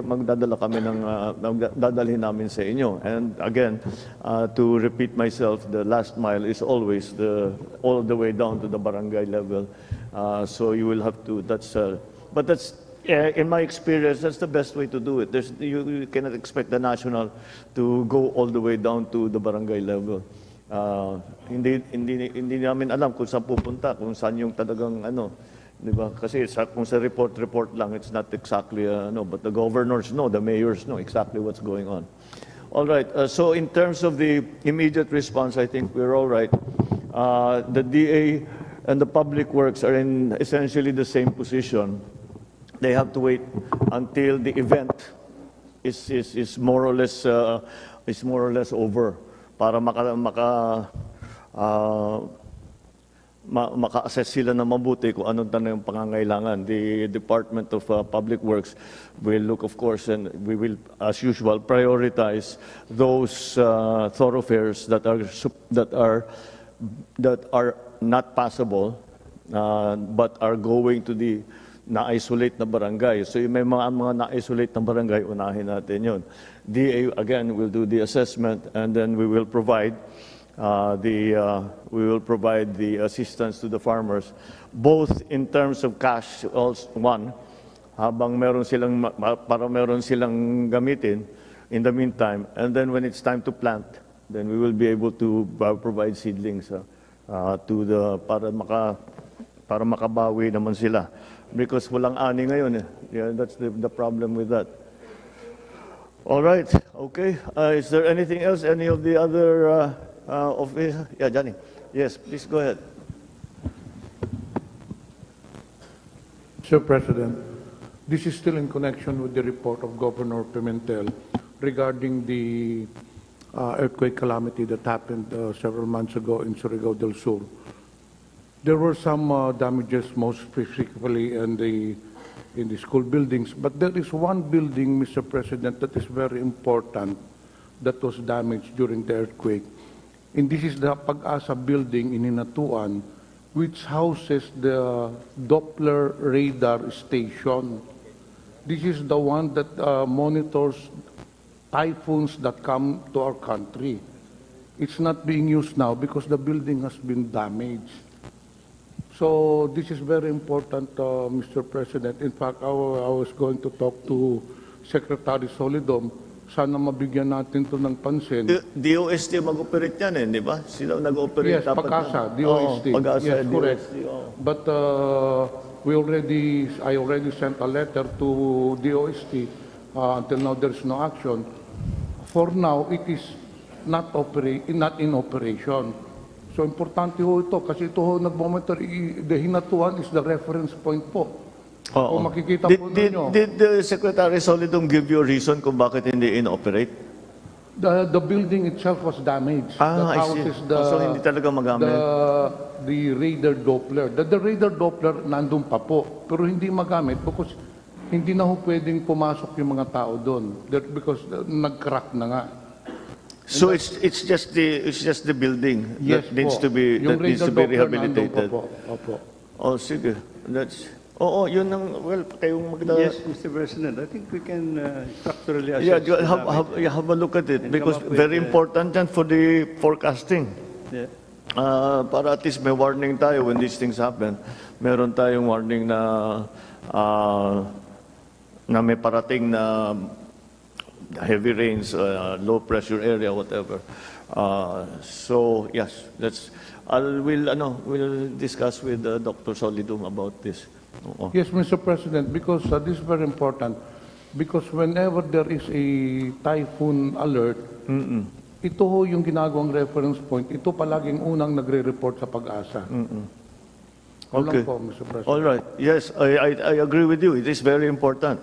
magdadala kami dadalhin namin sa inyo. And again, to repeat myself, the last mile is always all the way down to the barangay level. So you will have to, but that's, in my experience, that's the best way to do it. You cannot expect the national to go all the way down to the barangay level. Hindi namin alam kung saan pupunta, kung saan yung talagang di ba? Kasi kung sa report lang, it's not exactly but the governors know, the mayors know exactly what's going on. All right. So in terms of the immediate response, I think we're all right. The DA and the Public Works are in essentially the same position. They have to wait until the event is more or less over para maka-assess sila na mabuti kung anong yung pangangailangan. The Department of Public Works will look, of course, and we will, as usual, prioritize those thoroughfares that are not passable, but are going to the na-isolate na barangay. So may mga na-isolate na barangay, unahin natin yun. DA, again, will do the assessment, and then we will provide the assistance to the farmers, both in terms of cash, also habang meron silang gamitin in the meantime, and then when it's time to plant, then we will be able to provide seedlings para makabawi naman sila. Because walang ani ngayon. Yeah, that's the problem with that. All right. Okay. Is there anything else? Any of the other yeah, Johnny. Yes, please go ahead. Sir President, this is still in connection with the report of Governor Pimentel regarding the earthquake calamity that happened several months ago in Surigao del Sur. There were some damages, most specifically in the school buildings, but there is one building, Mr. President, that is very important that was damaged during the earthquake. And this is the Pag-asa building in Hinatuan, which houses the Doppler radar station. This is the one that monitors typhoons that come to our country. It's not being used now because the building has been damaged. So this is very important, Mr. President. In fact, I was going to talk to Secretary Solidom. Sana mabigyan natin to ng pansin. DOST mag-operate yan di ba? Sila nag-operate. Yes, Pag-asa, DOST. Pag-asa, yes, correct. DOST, But I already sent a letter to DOST. Until now, there's no action. For now, it is not in operation. So, importante ho ito kasi ito ho nag-monitor, the Hinatuan is the reference point po. Kung makikita po ninyo. Did the Secretary Solidum give you a reason kung bakit hindi in-operate? The building itself was damaged. I see. So, hindi talaga magamit. The radar Doppler. The radar Doppler nandun pa po, pero hindi magamit because hindi na ho pwedeng pumasok yung mga tao doon because nag-crack na nga. So it's just the building that needs to be rehabilitated. Opo. Oh, sige. Oo, yun ang, well, kayong Yes, Mr. President, I think we can structurally assess Yeah, the damage. have a look at it And because come up with, very important yan for the forecasting. Yeah. Para at least may warning tayo when these things happen. Meron tayong warning na may parating na heavy rains, low pressure area, whatever. So yes, we'll discuss with Dr. Solidum about this. Oo. Yes, Mr. President, because this is very important. Because whenever there is a typhoon alert, ito ho yung ginagawang reference point. Ito palaging unang nagre-report sa pag-asa. Okay. Po, Mr. President. All right. Yes, I agree with you. It is very important.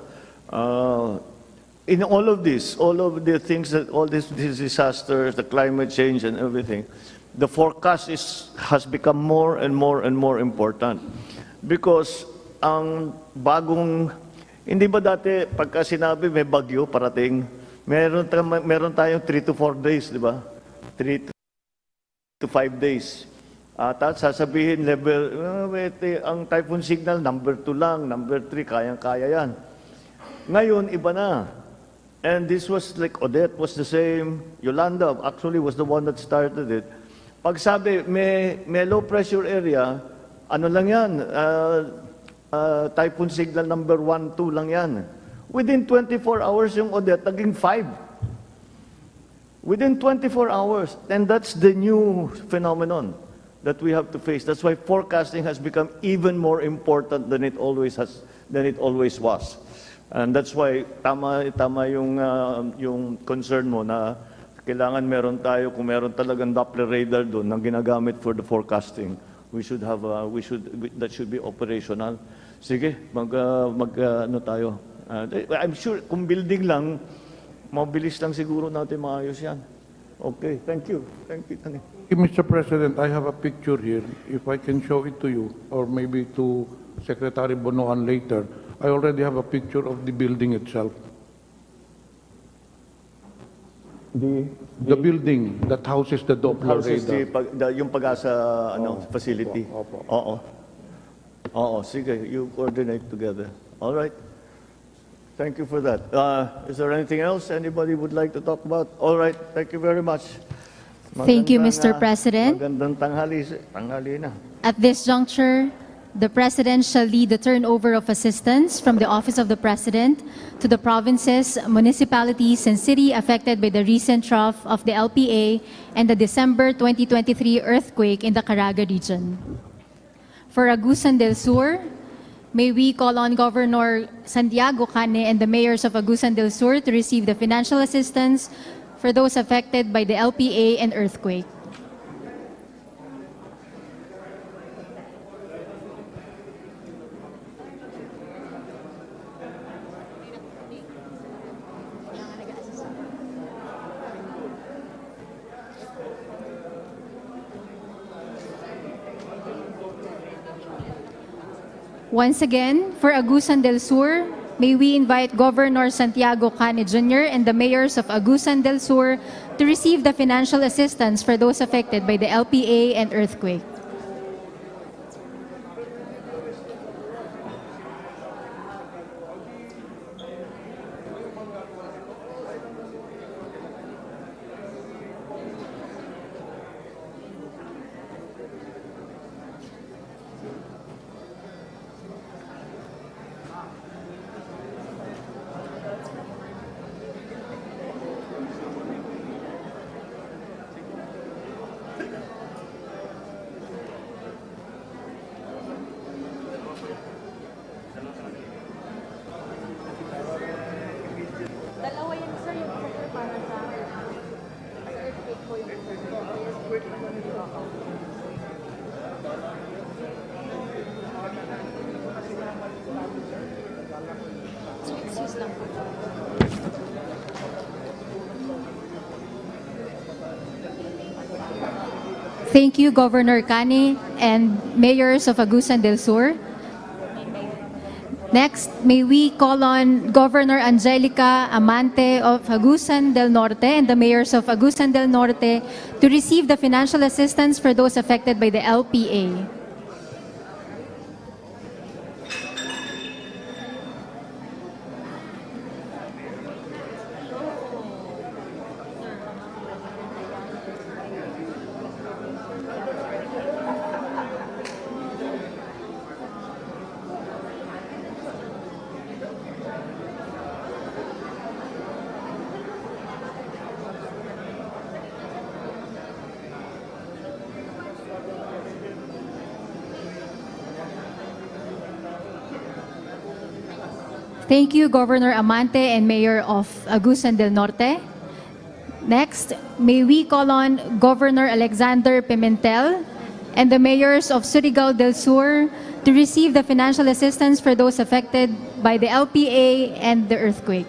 In all of this, all of the things that, all these disasters, the climate change and everything, the forecast has become more and more and more important. Because ang bagong, hindi ba dati pagka sinabi may bagyo parating, meron tayong 3 to 4 days, di ba? 3 to 5 days. Tapos sasabihin level, ang typhoon signal number 2 lang, number 3, kayang-kaya yan. Ngayon, iba na. And this was like Odette was the same. Yolanda actually was the one that started it. Pag sabi, may low pressure area, ano lang yan, typhoon signal number 1, 2 lang yan. Within 24 hours yung Odette, naging 5. Within 24 hours. And that's the new phenomenon that we have to face. That's why forecasting has become even more important than it always was. And that's why tama yung concern mo na kailangan meron tayo, kung meron talagang Doppler radar doon na ginagamit for the forecasting, that should be operational. Sige, ano tayo. I'm sure kung building lang, mabilis lang siguro natin maayos yan. Okay, thank you. Thank you, Tani. Mr. President, I have a picture here. If I can show it to you, or maybe to Secretary Bonoan later, I already have a picture of the building itself. The building that houses the Doppler Houses radar. yung pag-asa facility. Opo. Oo, sige, you coordinate together. All right. Thank you for that. Is there anything else anybody would like to talk about? All right, thank you very much. Thank you, Mr. President. Magandang tanghali na. At this juncture, the President shall lead the turnover of assistance from the Office of the President to the provinces, municipalities, and city affected by the recent trough of the LPA and the December 2023 earthquake in the Caraga region. For Agusan del Sur, may we call on Governor Santiago Cane and the mayors of Agusan del Sur to receive the financial assistance for those affected by the LPA and earthquake. Once again, for Agusan del Sur, may we invite Governor Santiago Cane Jr. and the mayors of Agusan del Sur to receive the financial assistance for those affected by the LPA and earthquake. Thank you, Governor Cane and mayors of Agusan del Sur. Next, may we call on Governor Angelica Amante of Agusan del Norte and the mayors of Agusan del Norte to receive the financial assistance for those affected by the LPA. Thank you, Governor Amante and Mayor of Agusan del Norte. Next, may we call on Governor Alexander Pimentel and the mayors of Surigao del Sur to receive the financial assistance for those affected by the LPA and the earthquake.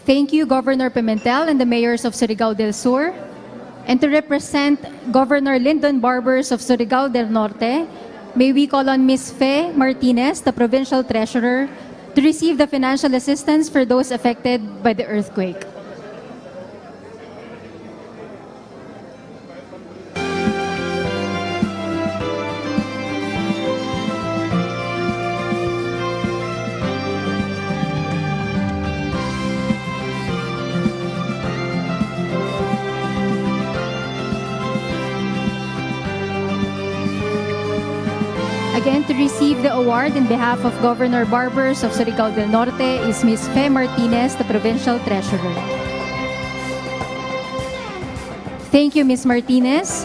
Thank you, Governor Pimentel and the mayors of Surigao del Sur. And to represent Governor Lyndon Barbers of Surigao del Norte, may we call on Ms. Fe Martinez, the Provincial Treasurer, to receive the financial assistance for those affected by the earthquake. Again, to receive the award in behalf of Governor Barbers of Surigao del Norte is Ms. Fe Martinez, the Provincial Treasurer. Thank you, Ms. Martinez.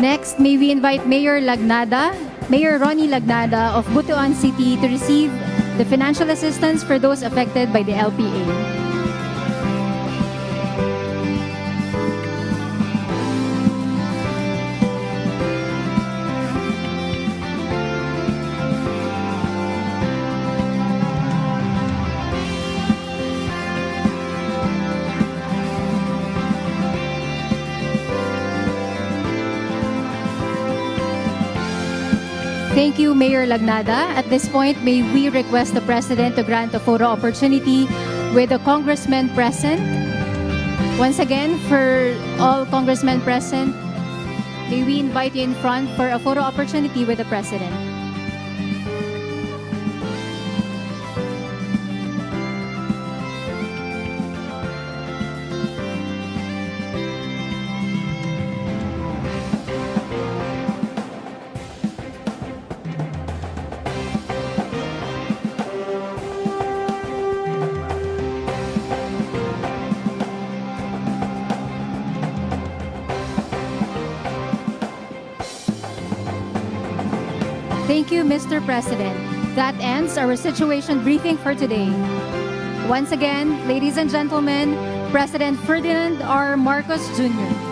Next, may we invite Mayor Ronnie Lagnada of Butuan City to receive the financial assistance for those affected by the LPA. Thank you, Mayor Lagnada. At this point, may we request the President to grant a photo opportunity with the congressmen present. Once again, for all congressmen present, may we invite you in front for a photo opportunity with the President. Thank you, Mr. President. That ends our situation briefing for today. Once again, ladies and gentlemen, President Ferdinand R. Marcos Jr.